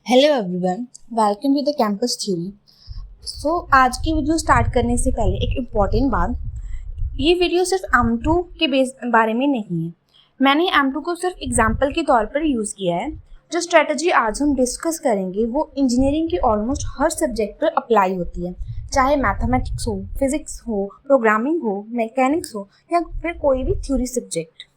Hello everyone, welcome to the campus theory. आज की video start करने से पहले एक इम्पॉर्टेंट बात, ये वीडियो सिर्फ M2 के बारे में नहीं है। मैंने M2 को सिर्फ एग्जाम्पल के तौर पर यूज़ किया है। जो स्ट्रेटजी आज हम डिस्कस करेंगे वो इंजीनियरिंग के ऑलमोस्ट हर सब्जेक्ट पर अप्लाई होती है, चाहे मैथमेटिक्स हो, फिजिक्स हो, प्रोग्रामिंग हो, मैकेनिक्स हो या फिर कोई भी थ्योरी सब्जेक्ट।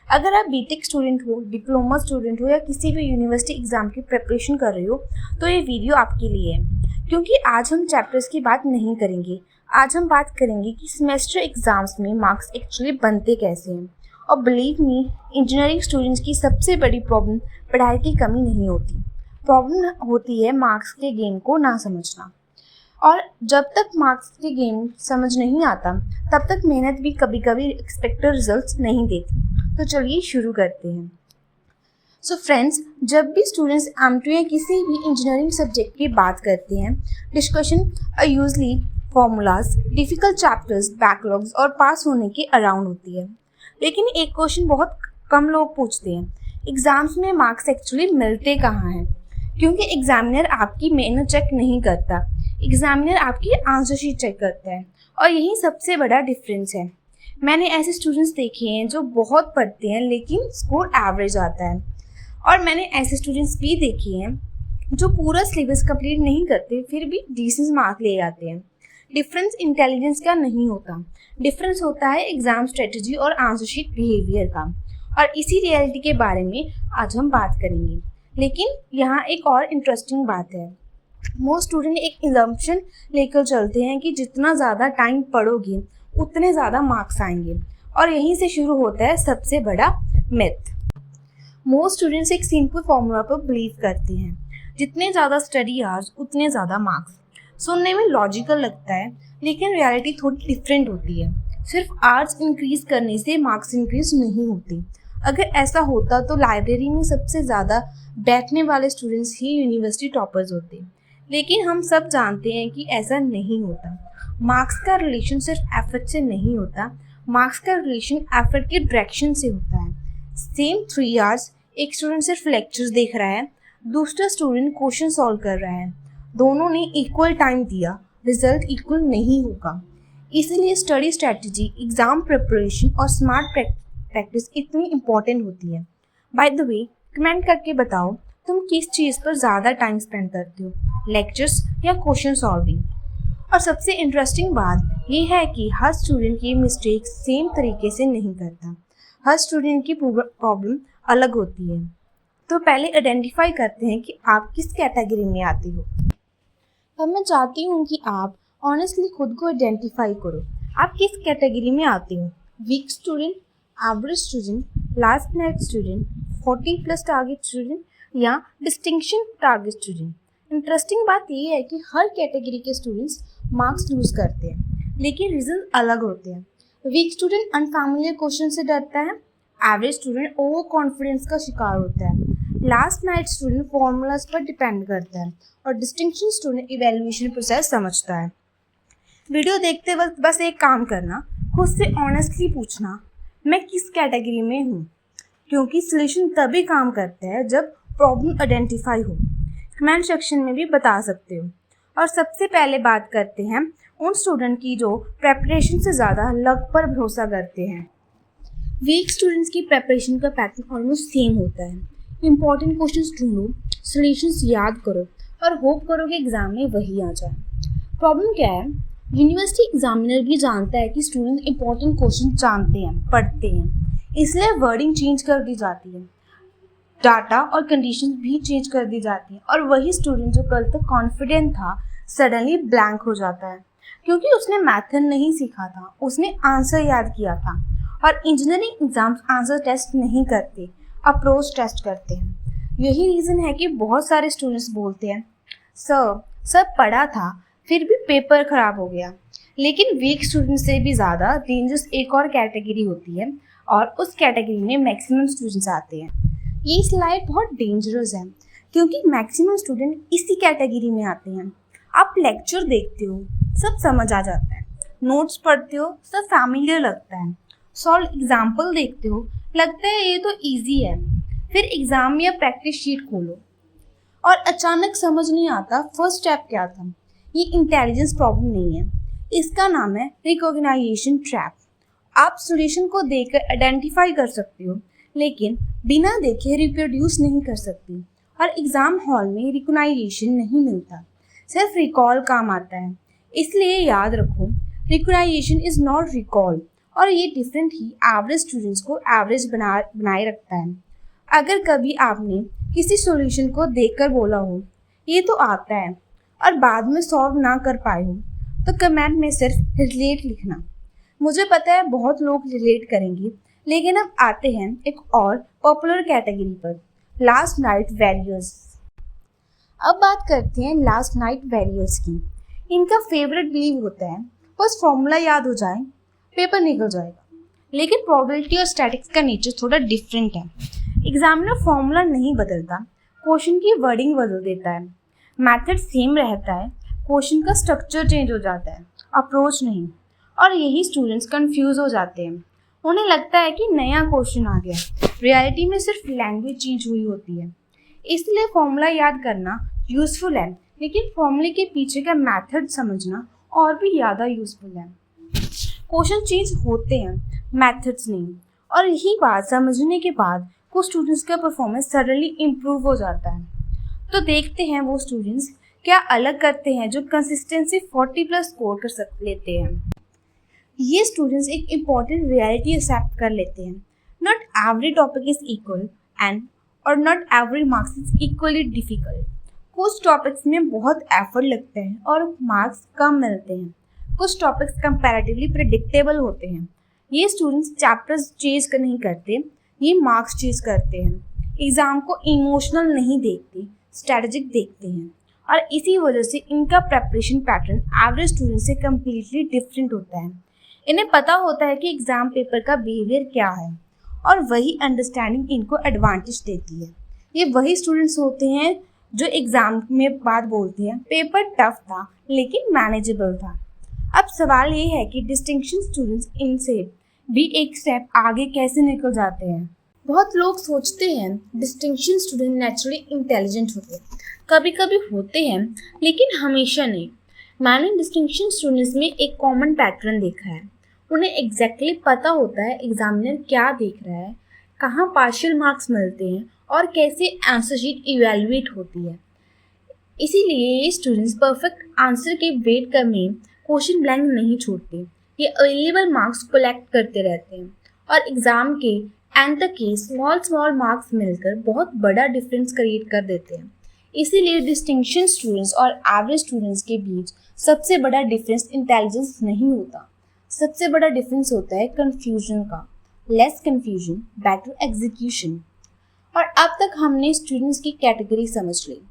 अगर आप बीटेक स्टूडेंट हो, डिप्लोमा स्टूडेंट हो या किसी भी यूनिवर्सिटी एग्ज़ाम की प्रिपरेशन कर रहे हो तो ये वीडियो आपके लिए है। क्योंकि आज हम चैप्टर्स की बात नहीं करेंगे, आज हम बात करेंगे कि सेमेस्टर एग्ज़ाम्स में मार्क्स एक्चुअली बनते कैसे हैं। और बिलीव मी, इंजीनियरिंग स्टूडेंट्स की सबसे बड़ी प्रॉब्लम पढ़ाई की कमी नहीं होती, प्रॉब्लम होती है मार्क्स के गेम को ना समझना। और जब तक मार्क्स के गेम समझ नहीं आता तब तक मेहनत भी कभी कभी एक्सपेक्टेड रिजल्ट्स नहीं देती। तो चलिए शुरू करते हैं। सो फ्रेंड्स, जब भी स्टूडेंट्स M2 या किसी भी इंजीनियरिंग सब्जेक्ट की बात करते हैं, discussion usually formulas, difficult chapters, backlogs और पास होने के अराउंड होती है। लेकिन एक क्वेश्चन बहुत कम लोग पूछते हैं, एग्ज़ाम्स में मार्क्स एक्चुअली मिलते कहाँ हैं? क्योंकि एग्जामिनर आपकी मेहनत चेक नहीं करता, एग्जामिनर आपकी आंसर शीट चेक करता है। और यही सबसे बड़ा डिफरेंस है। मैंने ऐसे स्टूडेंट्स देखे हैं जो बहुत पढ़ते हैं लेकिन स्कोर एवरेज आता है, और मैंने ऐसे स्टूडेंट्स भी देखे हैं जो पूरा सिलेबस कंप्लीट नहीं करते फिर भी डिसेंट मार्क ले आते हैं। डिफरेंस इंटेलिजेंस का नहीं होता, डिफरेंस होता है एग्जाम स्ट्रेटजी और आंसर शीट बिहेवियर का। और इसी रियलिटी के बारे में आज हम बात करेंगे। लेकिन यहाँ एक और इंटरेस्टिंग बात है, मोस्ट स्टूडेंट एक एजम्पशन लेकर चलते हैं कि जितना ज़्यादा टाइम पढ़ोगे उतने ज़्यादा मार्क्स आएंगे, और यहीं से शुरू होता है सबसे बड़ा मिथ। मोस्ट स्टूडेंट्स एक सिंपल फॉर्मूला पर बिलीव करते हैं, जितने ज़्यादा स्टडी आवर्स उतने ज़्यादा मार्क्स। सुनने में लॉजिकल लगता है लेकिन रियलिटी थोड़ी डिफरेंट होती है। सिर्फ आवर्स इंक्रीज करने से मार्क्स इंक्रीज नहीं होते। अगर ऐसा होता तो लाइब्रेरी में सबसे ज़्यादा बैठने वाले स्टूडेंट्स ही यूनिवर्सिटी टॉपर्स होते। लेकिन हम सब जानते हैं कि ऐसा नहीं होता। मार्क्स का रिलेशन सिर्फ एफर्ट से नहीं होता, मार्क्स का रिलेशन एफर्ट के डायरेक्शन से होता है। सेम 3 आवर्स एक स्टूडेंट सिर्फ लेक्चर्स देख रहा है, दूसरा स्टूडेंट क्वेश्चन सॉल्व कर रहा है, दोनों ने इक्वल टाइम दिया, रिजल्ट इक्वल नहीं होगा। इसलिए स्टडी स्ट्रेटजी, एग्जाम प्रिपरेशन और स्मार्ट प्रैक्टिस इतनी इम्पॉर्टेंट होती है। बाय द वे, कमेंट करके बताओ तुम किस चीज़ पर ज़्यादा टाइम स्पेंड करते हो, लेक्चर्स या क्वेश्चन सॉल्विंग। और सबसे इंटरेस्टिंग बात यह है कि हर स्टूडेंट ये मिस्टेक सेम तरीके से नहीं करता, हर स्टूडेंट की प्रॉब्लम अलग होती है। तो पहले आइडेंटिफाई करते हैं कि आप किस कैटेगरी में आते हो। अब मैं चाहती हूँ कि आप ऑनेस्टली खुद को आइडेंटिफाई करो, आप किस कैटेगरी में आते हो। Weak student, average student, last minute student, 40+ target student या डिस्टिंक्शन टारगेट स्टूडेंट। इंटरेस्टिंग बात यह है कि हर कैटेगरी के स्टूडेंट्स मार्क्स लूज करते हैं, लेकिन रीजन अलग होते हैं। वीक स्टूडेंट अनफैमिलियर क्वेश्चन से डरता है, एवरेज स्टूडेंट ओवर कॉन्फिडेंस का शिकार होता है, लास्ट मिनट स्टूडेंट फॉर्मूलाज पर डिपेंड करता है, और डिस्टिंक्शन स्टूडेंट इवैल्यूएशन प्रोसेस समझता है। वीडियो देखते वक्त बस एक काम करना, खुद से ऑनेस्टली पूछना, मैं किस कैटेगरी में हूँ। क्योंकि सॉल्यूशन तभी काम करता है जब प्रॉब्लम आइडेंटिफाई हो। कमेंट सेक्शन में भी बता सकते हो। और सबसे पहले बात करते हैं उन स्टूडेंट की जो प्रेपरेशन से ज़्यादा लक पर भरोसा करते हैं। वीक स्टूडेंट्स की प्रेपरेशन का पैटर्न ऑलमोस्ट सेम होता है। इंपॉर्टेंट क्वेश्चंस ढूंढो, सॉल्यूशंस याद करो और होप करो कि एग्जाम में वही आ जाए। प्रॉब्लम क्या है, यूनिवर्सिटी एग्जामिनर भी जानता है कि स्टूडेंट इंपॉर्टेंट क्वेश्चन जानते हैं, पढ़ते हैं, इसलिए वर्डिंग चेंज कर दी जाती है, डाटा और कंडीशंस भी चेंज कर दी जाती हैं, और वही स्टूडेंट जो कल तक कॉन्फिडेंट था सडनली ब्लैंक हो जाता है, क्योंकि उसने मैथड नहीं सीखा था, उसने आंसर याद किया था। और इंजीनियरिंग एग्जाम्स आंसर टेस्ट नहीं करते, अप्रोच टेस्ट करते हैं। यही रीज़न है कि बहुत सारे स्टूडेंट्स बोलते हैं, सर पढ़ा था फिर भी पेपर ख़राब हो गया। लेकिन वीक स्टूडेंट से भी ज़्यादा डेंजरस एक और कैटेगरी होती है, और उस कैटेगरी में मैक्सिमम स्टूडेंट्स आते हैं। ये स्लाइड बहुत डेंजरस है क्योंकि मैक्सिमम स्टूडेंट इसी कैटेगरी में आते हैं। आप लेक्चर देखते हो, सब समझ आ जाता है, नोट्स पढ़ते हो, सब फैमिलियर लगता है, सॉल्व एग्जाम्पल देखते हो, लगता है ये तो ईजी है, फिर एग्ज़ाम या प्रैक्टिस शीट खोलो और अचानक समझ नहीं आता फर्स्ट स्टेप क्या था। ये इंटेलिजेंस प्रॉब्लम नहीं है, इसका नाम है रिकॉग्नाइजेशन ट्रैप। आप सॉल्यूशन को देखकर आइडेंटिफाई कर सकते हो, लेकिन बिना देखे रिप्रोड्यूस नहीं कर सकती। और एग्ज़ाम हॉल में रिकॉग्नाइजेशन नहीं मिलता, सिर्फ रिकॉल काम आता है। इसलिए याद रखो, रिकॉग्नाइजेशन इज़ नॉट रिकॉल, और ये डिफरेंट ही एवरेज स्टूडेंट्स को एवरेज बनाए रखता है। अगर कभी आपने किसी सॉल्यूशन को देखकर बोला हो ये तो आता है, और बाद में सॉल्व ना कर पाए हो, तो कमेंट में सिर्फ रिलेट लिखना। मुझे पता है बहुत लोग रिलेट करेंगे, लेकिन अब आते हैं एक और पॉपुलर कैटेगरी पर, लास्ट नाइट वैरियर्स। अब बात करते हैं लास्ट नाइट वैरियर्स की। इनका फेवरेट बिलीव होता है बस फॉर्मूला याद हो जाए पेपर निकल जाएगा, लेकिन प्रोबेबिलिटी और स्टैटिक्स का नेचर थोड़ा डिफरेंट है। एग्जामिनर फॉर्मूला नहीं बदलता, क्वेश्चन की वर्डिंग बदल देता है। मेथड सेम रहता है, क्वेश्चन का स्ट्रक्चर चेंज हो जाता है, अप्रोच नहीं। और यही स्टूडेंट्स कंफ्यूज हो जाते हैं। उन्हें लगता है कि नया क्वेश्चन आ गया, रियलिटी में सिर्फ लैंग्वेज चेंज हुई होती है। इसलिए फॉर्मूला याद करना यूज़फुल है, लेकिन फॉर्मूले के पीछे का मेथड समझना और भी ज़्यादा यूज़फुल है। क्वेश्चन चेंज होते हैं, मेथड्स नहीं। और यही बात समझने के बाद कुछ स्टूडेंट्स का परफॉर्मेंस सडनली इम्प्रूव हो जाता है। तो देखते हैं वो स्टूडेंट्स क्या अलग करते हैं जो कंसिस्टेंसी 40+ स्कोर कर लेते हैं। ये स्टूडेंट्स एक इम्पॉर्टेंट रियलिटी एक्सेप्ट कर लेते हैं। Not every topic is equal and और not every marks is equally difficult. कुछ टॉपिक्स में बहुत एफर्ट लगता है और मार्क्स कम मिलते हैं। कुछ टॉपिक्स कंपैरेटिवली प्रेडिक्टेबल होते हैं। ये स्टूडेंट्स चैप्टर्स चेंज नहीं करते, ये मार्क्स चेंज करते हैं। एग्ज़ाम को इमोशनल नहीं देखते, स्ट्रैटेजिक देखते हैं। और इसी वजह से इनका प्रेपरेशन पैटर्न एवरेज स्टूडेंट से कम्प्लीटली डिफरेंट होता है। इन्हें पता होता है कि एग्ज़ाम पेपर का बिहेवियर क्या है, और वही अंडरस्टैंडिंग इनको एडवांटेज देती है। ये वही स्टूडेंट्स होते हैं जो एग्ज़ाम में बात बोलते हैं पेपर टफ था लेकिन मैनेजेबल था। अब सवाल ये है कि डिस्टिंक्शन स्टूडेंट्स इनसे भी एक स्टेप आगे कैसे निकल जाते हैं। बहुत लोग सोचते हैं डिस्टिंक्शन स्टूडेंट नेचुरली इंटेलिजेंट होते हैं। कभी कभी होते हैं, लेकिन हमेशा नहीं। मैंने डिस्टिंक्शन स्टूडेंट्स में एक कॉमन पैटर्न देखा है। उन्हें एग्जैक्टली पता होता है एग्जामिनर क्या देख रहा है, कहाँ पार्शियल मार्क्स मिलते हैं और कैसे आंसर शीट इवेलुएट होती है। इसीलिए ये स्टूडेंट्स परफेक्ट आंसर के वेट में क्वेश्चन ब्लैंक नहीं छोड़ते। ये अवेलेबल मार्क्स कलेक्ट करते रहते हैं, और एग्ज़ाम के एंड तक के स्मॉल मार्क्स मिलकर बहुत बड़ा डिफरेंस क्रिएट कर देते हैं। इसीलिए डिस्टिंक्शन स्टूडेंट्स और एवरेज स्टूडेंट्स के बीच सबसे बड़ा डिफरेंस इंटेलिजेंस नहीं होता, सबसे बड़ा डिफरेंस होता है कन्फ्यूजन का। Less confusion, better execution. और अब तक हमने स्टूडेंट्स की कैटेगरी समझ ली,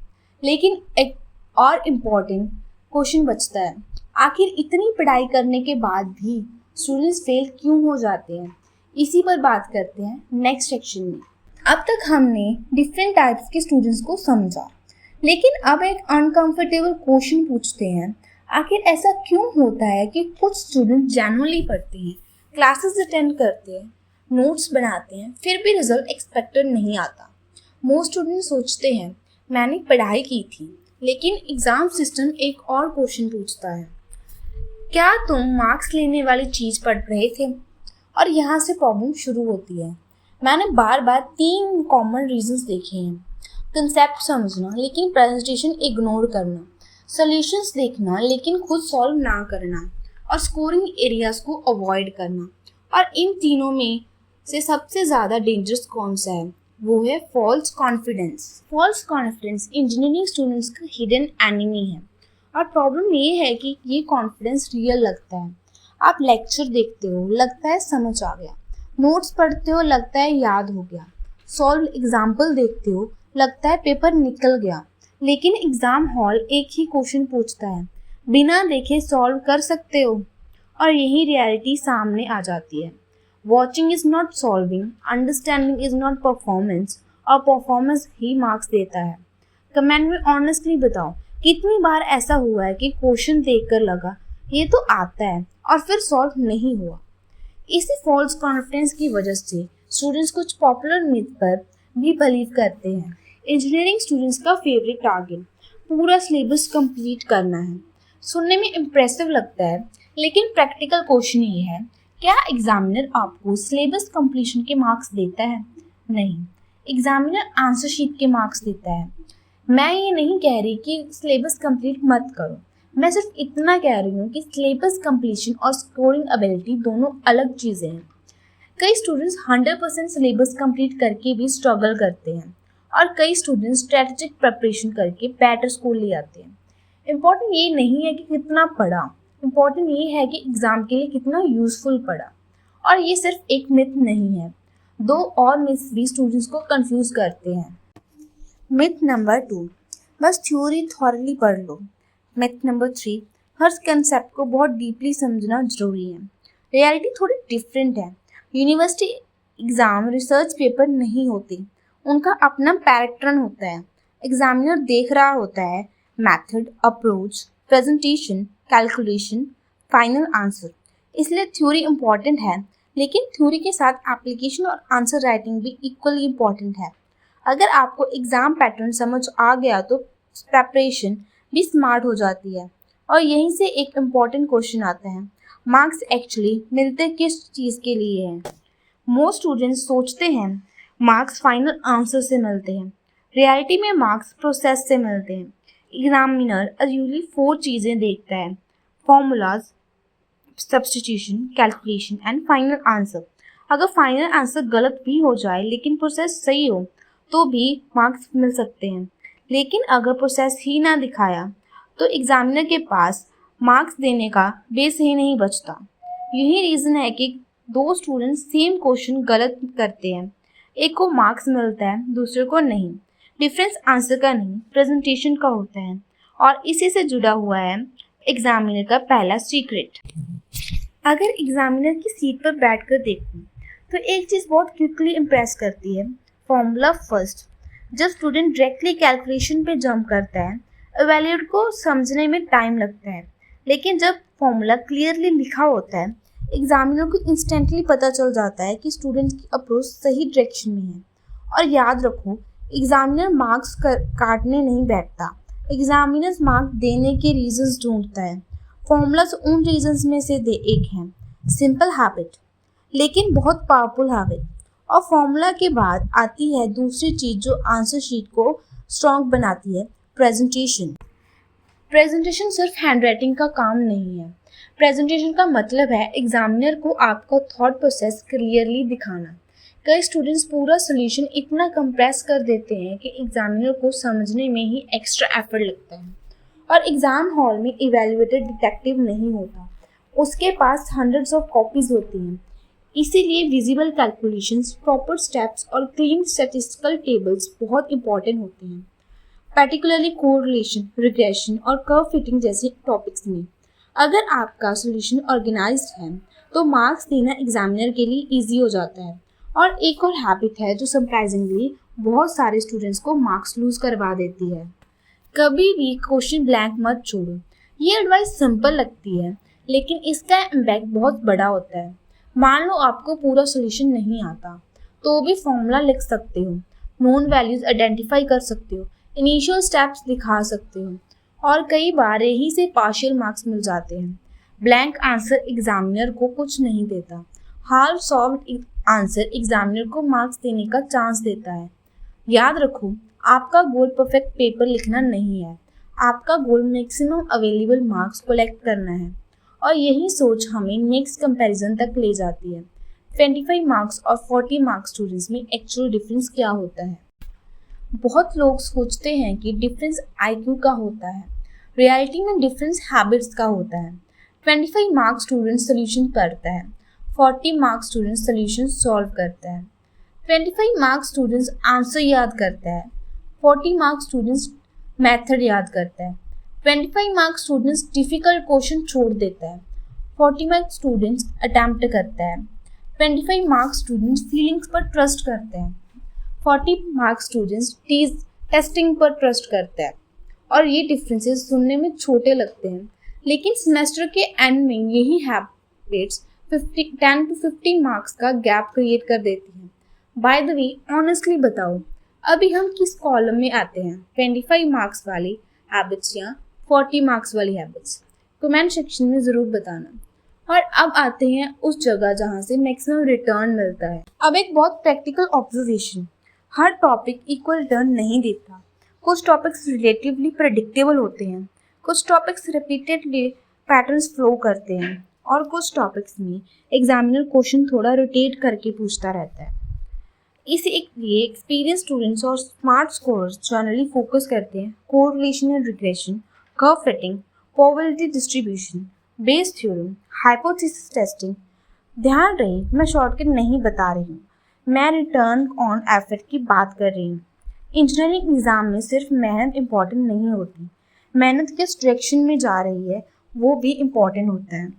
लेकिन एक और इम्पॉर्टेंट क्वेश्चन बचता है, आखिर इतनी पढ़ाई करने के बाद भी स्टूडेंट्स फेल क्यों हो जाते हैं। इसी पर बात करते हैं नेक्स्ट सेक्शन में। अब तक हमने डिफरेंट टाइप्स के स्टूडेंट्स को समझा, लेकिन अब एक अनकंफर्टेबल क्वेश्चन पूछते हैं, आखिर ऐसा क्यों होता है कि कुछ स्टूडेंट जेन्युइनली पढ़ते हैं, क्लासेस अटेंड करते हैं, नोट्स बनाते हैं, फिर भी रिजल्ट एक्सपेक्टेड नहीं आता। मोस्ट स्टूडेंट सोचते हैं मैंने पढ़ाई की थी, लेकिन एग्ज़ाम सिस्टम एक और क्वेश्चन पूछता है, क्या तुम मार्क्स लेने वाली चीज़ पढ़ रहे थे। और यहाँ से प्रॉब्लम शुरू होती है। मैंने बार बार 3 कॉमन रीजंस देखे हैं। कंसेप्ट समझना लेकिन प्रेजेंटेशन इग्नोर करना, सॉल्यूशंस देखना लेकिन खुद सॉल्व ना करना, और स्कोरिंग एरियाज को अवॉइड करना। और इन तीनों में से सबसे ज़्यादा डेंजरस कौन सा है, वो है false confidence. False confidence engineering students का हिडन एनिमी है। और प्रॉब्लम ये है कि ये कॉन्फिडेंस रियल लगता है। आप लेक्चर देखते हो, लगता है समझ आ गया। नोट्स पढ़ते हो, लगता है याद हो गया। सॉल्व एग्जाम्पल देखते हो, लगता है पेपर निकल गया। लेकिन एग्ज़ाम हॉल एक ही क्वेश्चन पूछता है, बिना देखे सॉल्व कर सकते हो। और यही रियलिटी सामने आ जाती है। Watching is not solving, understanding is not performance, और परफॉर्मेंस ही मार्क्स देता है। कमेंट में ऑनेस्टली बताओ, कितनी बार ऐसा हुआ है कि क्वेश्चन देखकर लगा ये तो आता है, और फिर सॉल्व नहीं हुआ। इसी फॉल्स कॉन्फिडेंस की वजह से स्टूडेंट्स कुछ पॉपुलर मिथ पर भी बिलीव करते हैं। इंजीनियरिंग स्टूडेंट्स का फेवरेट टारगेट पूरा सिलेबस कंप्लीट करना है। सुनने में इम्प्रेसिव लगता है, लेकिन प्रैक्टिकल क्वेश्चन ये है, क्या एग्जामिनर आपको सिलेबस कंप्लीशन के मार्क्स देता है? नहीं, एग्जामिनर आंसर शीट के मार्क्स देता है। मैं ये नहीं कह रही कि सिलेबस कंप्लीट मत करो, मैं सिर्फ इतना कह रही हूँ कि सिलेबस कंप्लीशन और स्कोरिंग एबिलिटी दोनों अलग चीज़ें हैं। कई स्टूडेंट्स 100% सिलेबस कंप्लीट करके भी स्ट्रगल करते हैं और कई स्टूडेंट्स स्ट्रेटेजिक प्रिपरेशन करके बेटर स्कोर ले आते हैं। इम्पॉर्टेंट ये नहीं है कि कितना पढ़ा, इम्पॉर्टेंट ये है कि एग्ज़ाम के लिए कितना यूज़फुल पढ़ा। और ये सिर्फ एक मिथ नहीं है, दो और मिथ्स भी स्टूडेंट्स को कंफ्यूज करते हैं। मिथ नंबर 2, बस थ्योरी थॉरली पढ़ लो। मिथ नंबर 3, हर कंसेप्ट को बहुत डीपली समझना जरूरी है। रियलिटी थोड़ी डिफरेंट है। यूनिवर्सिटी एग्ज़ाम रिसर्च पेपर नहीं होते, उनका अपना पैटर्न होता है। एग्जामिनर देख रहा होता है method, approach, presentation, calculation, final answer. इसलिए थ्योरी इम्पॉर्टेंट है, लेकिन थ्योरी के साथ एप्लीकेशन और आंसर राइटिंग भी इक्वली इम्पॉर्टेंट है। अगर आपको एग्ज़ाम पैटर्न समझ आ गया तो प्रेपरेशन भी स्मार्ट हो जाती है। और यहीं से एक इम्पॉर्टेंट क्वेश्चन आता है, मार्क्स एक्चुअली मिलते किस चीज़ के लिए हैं? मोस्ट स्टूडेंट्स सोचते हैं मार्क्स फाइनल आंसर से मिलते हैं। रियलिटी में मार्क्स प्रोसेस से मिलते हैं। एग्जामिनर यूजुअली 4 चीज़ें देखता है, formulas, substitution, calculation and final answer. अगर फाइनल आंसर गलत भी हो जाए लेकिन प्रोसेस सही हो तो भी मार्क्स मिल सकते हैं। लेकिन अगर प्रोसेस ही ना दिखाया तो एग्जामिनर के पास मार्क्स देने का बेस ही नहीं बचता। यही रीज़न है कि 2 स्टूडेंट्स सेम क्वेश्चन गलत करते हैं, एक को मार्क्स मिलता है, दूसरे को नहीं। डिफरेंस आंसर का नहीं, प्रेजेंटेशन का होता है। और इसी से जुड़ा हुआ है एग्जामिनर का पहला सीक्रेट। अगर एग्जामिनर की सीट पर बैठकर देखूं तो एक चीज़ बहुत क्विकली इम्प्रेस करती है, फॉर्मूला फर्स्ट। जब स्टूडेंट डायरेक्टली कैलकुलेशन पे जंप करता है, एवेल्यूएट को समझने में टाइम लगता है, लेकिन जब फॉर्मूला क्लियरली लिखा होता है एग्जामिनर को इंस्टेंटली पता चल जाता है कि स्टूडेंट की अप्रोच सही डायरेक्शन में है। और याद रखो, एग्जामिनर मार्क्स काटने नहीं बैठता, एग्जामिनर मार्क्स देने के रीजंस ढूंढता है। फॉर्मूलाज उन रीजंस में से एक हैं, सिंपल हैबिट, लेकिन बहुत पावरफुल हैबिट। और फॉर्मूला के बाद आती है दूसरी चीज़ जो आंसर शीट को स्ट्रॉन्ग बनाती है, प्रेजेंटेशन। प्रेजेंटेशन सिर्फ हैंडराइटिंग का काम नहीं है। प्रेजेंटेशन का मतलब है एग्जामिनर को आपका थॉट प्रोसेस क्लियरली दिखाना। कई स्टूडेंट्स पूरा सोल्यूशन इतना कंप्रेस कर देते हैं कि एग्जामिनर को समझने में ही एक्स्ट्रा एफर्ट लगता है। और एग्ज़ाम हॉल में इवैल्यूएटेड डिटेक्टिव नहीं होता, उसके पास हंड्रेड्स ऑफ कॉपीज़ होती हैं। इसीलिए विजिबल कैलकुलेशंस, प्रॉपर स्टेप्स और क्लीन स्टैटिस्टिकल टेबल्स बहुत इंपॉर्टेंट होते हैं, पर्टिकुलरली कोरिलेशन, रिग्रेशन और कर्व फिटिंग जैसे टॉपिक्स में। अगर आपका सोल्यूशन ऑर्गेनाइज्ड है तो मार्क्स देना एग्जामिनर के लिए ईजी हो जाता है। और एक और हैबिट है जो सरप्राइजिंगली बहुत सारे स्टूडेंट्स को मार्क्स लूज करवा देती है, कभी भी क्वेश्चन ब्लैंक मत छोड़ो। ये एडवाइस सिंपल लगती है, लेकिन इसका इम्पैक्ट बहुत बड़ा होता है। मान लो आपको पूरा सोल्यूशन नहीं आता, तो भी फॉर्मूला लिख सकते हो, नोन वैल्यूज आइडेंटिफाई कर सकते हो, इनिशियल स्टेप्स दिखा सकते हो, और कई बार यही से पार्शियल मार्क्स मिल जाते हैं। ब्लैंक आंसर एग्जामिनर को कुछ नहीं देता, हाफ सॉल्व्ड आंसर एग्जामिनर को मार्क्स देने का चांस देता है। याद रखो, आपका गोल परफेक्ट पेपर लिखना नहीं है, आपका गोल मैक्सिमम अवेलेबल मार्क्स कलेक्ट करना है। और यही सोच हमें नेक्स्ट कंपैरिजन तक ले जाती है, 25 मार्क्स और 40 मार्क्स स्टूडेंट्स में एक्चुअल डिफरेंस क्या होता है। बहुत लोग सोचते हैं कि डिफरेंस IQ का होता है, रियलिटी में डिफरेंस हैबिट्स का होता है। 25 मार्क्स स्टूडेंट सोल्यूशन पढ़ता है, 40 मार्क्स स्टूडेंट सोल्यूशन सॉल्व करता है। 25 मार्क्स स्टूडेंट्स आंसर याद करता है, 40 मार्क्स स्टूडेंट्स मेथड याद करता है। 25 मार्क्स स्टूडेंट्स डिफिकल्ट क्वेश्चन छोड़ देता है, 40 मार्क्स स्टूडेंट्स अटैम्प्ट करता है। 25 मार्क्स स्टूडेंट्स फीलिंग्स पर ट्रस्ट करते हैं, 40 मार्क्स स्टूडेंट्स टेस्टिंग पर ट्रस्ट करता है। और ये डिफरेंसेस सुनने में छोटे लगते हैं, लेकिन सेमेस्टर के एंड में यही हैबिट्स 10 to 15 मार्क्स का गैप क्रिएट कर देती हैं। बाय द वे, ऑनेस्टली बताओ, अभी हम किस कॉलम में आते हैं, 25 मार्क्स वाली हैबिट्स या 40 मार्क्स वाली हैबिट्स, कमेंट सेक्शन में ज़रूर बताना। और अब आते हैं उस जगह जहाँ से मैक्सिमम रिटर्न मिलता है। अब एक बहुत प्रैक्टिकल ऑब्जर्वेशन, हर टॉपिक इक्वल टर्न नहीं देता। कुछ टॉपिक्स रिलेटिवली प्रेडिक्टेबल होते हैं, कुछ टॉपिक्स रिपीटेडली पैटर्न्स फ्लो करते हैं और कुछ टॉपिक्स में एग्जामिनर क्वेश्चन थोड़ा रोटेट करके पूछता रहता है। इसीलिए एक्सपीरियंस स्टूडेंट्स और स्मार्ट स्कोरर्स जनरली फोकस करते हैं correlation and regression, curve fitting, probability distribution, Bayes theorem, hypothesis testing. ध्यान रहे, मैं शॉर्टकट नहीं बता रही हूँ, मैं रिटर्न ऑन एफर्ट की बात कर रही हूँ। इंजीनियरिंग एग्जाम में सिर्फ मेहनत इम्पॉर्टेंट नहीं होती, मेहनत किस डायरेक्शन में जा रही है वो भी इम्पॉर्टेंट होता है।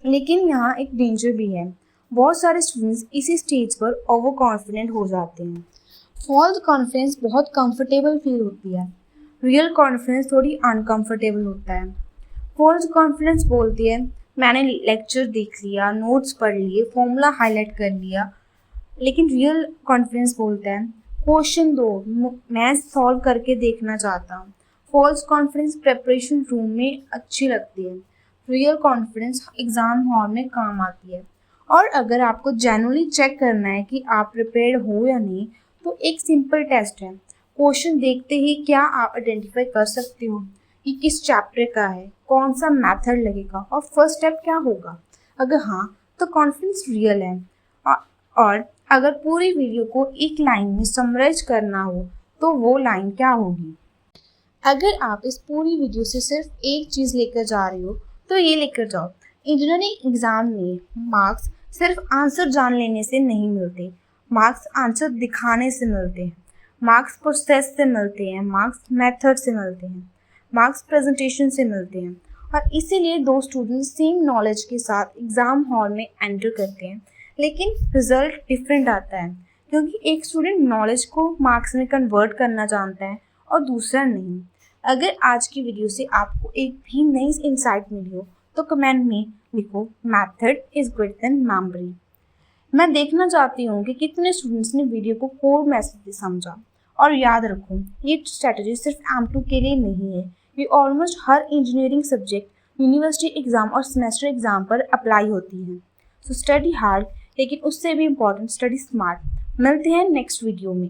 लेकिन यहाँ एक डेंजर भी है, बहुत सारे स्टूडेंट्स इसी स्टेज पर ओवर कॉन्फिडेंट हो जाते हैं। फॉल्स कॉन्फिडेंस बहुत कंफर्टेबल फील होती है, रियल कॉन्फिडेंस थोड़ी अनकंफर्टेबल होता है। फॉल्स कॉन्फिडेंस बोलती है मैंने लेक्चर देख लिया, नोट्स पढ़ लिए, फॉर्मूला हाईलाइट कर लिया। लेकिन रियल कॉन्फिडेंस बोलता है क्वेश्चन दो, मैं सॉल्व करके देखना चाहता हूँ। फॉल्स कॉन्फिडेंस प्रिपरेशन रूम में अच्छी लगती है, रियल कॉन्फिडेंस एग्ज़ाम हॉल में काम आती है। और अगर आपको जेन्युइनली चेक करना है कि आप प्रिपेयर्ड हो या नहीं, तो एक सिंपल टेस्ट है। क्वेश्चन देखते ही क्या आप आइडेंटिफाई कर सकते हो कि किस चैप्टर का है, कौन सा मेथड लगेगा और फर्स्ट स्टेप क्या होगा? अगर हाँ, तो कॉन्फिडेंस रियल है। और अगर पूरी वीडियो को एक लाइन में समराइज करना हो तो वो लाइन क्या होगी? अगर आप इस पूरी वीडियो से सिर्फ एक चीज़ लेकर जा रहे हो तो ये लेकर जाओ, इंजीनियरिंग एग्जाम में मार्क्स सिर्फ आंसर जान लेने से नहीं मिलते, मार्क्स आंसर दिखाने से मिलते हैं, मार्क्स प्रोसेस से मिलते हैं, मार्क्स मेथड से मिलते हैं, मार्क्स प्रेजेंटेशन से मिलते हैं। और इसीलिए दो स्टूडेंट्स सेम नॉलेज के साथ एग्ज़ाम हॉल में एंटर करते हैं, लेकिन रिजल्ट डिफरेंट आता है, क्योंकि एक स्टूडेंट नॉलेज को मार्क्स में कन्वर्ट करना जानता है और दूसरा नहीं। अगर आज की वीडियो से आपको एक भी नई इंसाइट मिली हो तो कमेंट में लिखो method is greater than memory. मैं देखना चाहती हूँ कि कितने स्टूडेंट्स ने वीडियो को कोर मैसेज से समझा। और याद रखो, ये स्ट्रैटेजी सिर्फ M2 के लिए नहीं है, ये ऑलमोस्ट हर इंजीनियरिंग सब्जेक्ट, यूनिवर्सिटी एग्जाम और सेमेस्टर एग्जाम पर अप्लाई होती है। सो स्टडी हार्ड, लेकिन उससे भी इम्पोर्टेंट स्टडी स्मार्ट। मिलते हैं नेक्स्ट वीडियो में।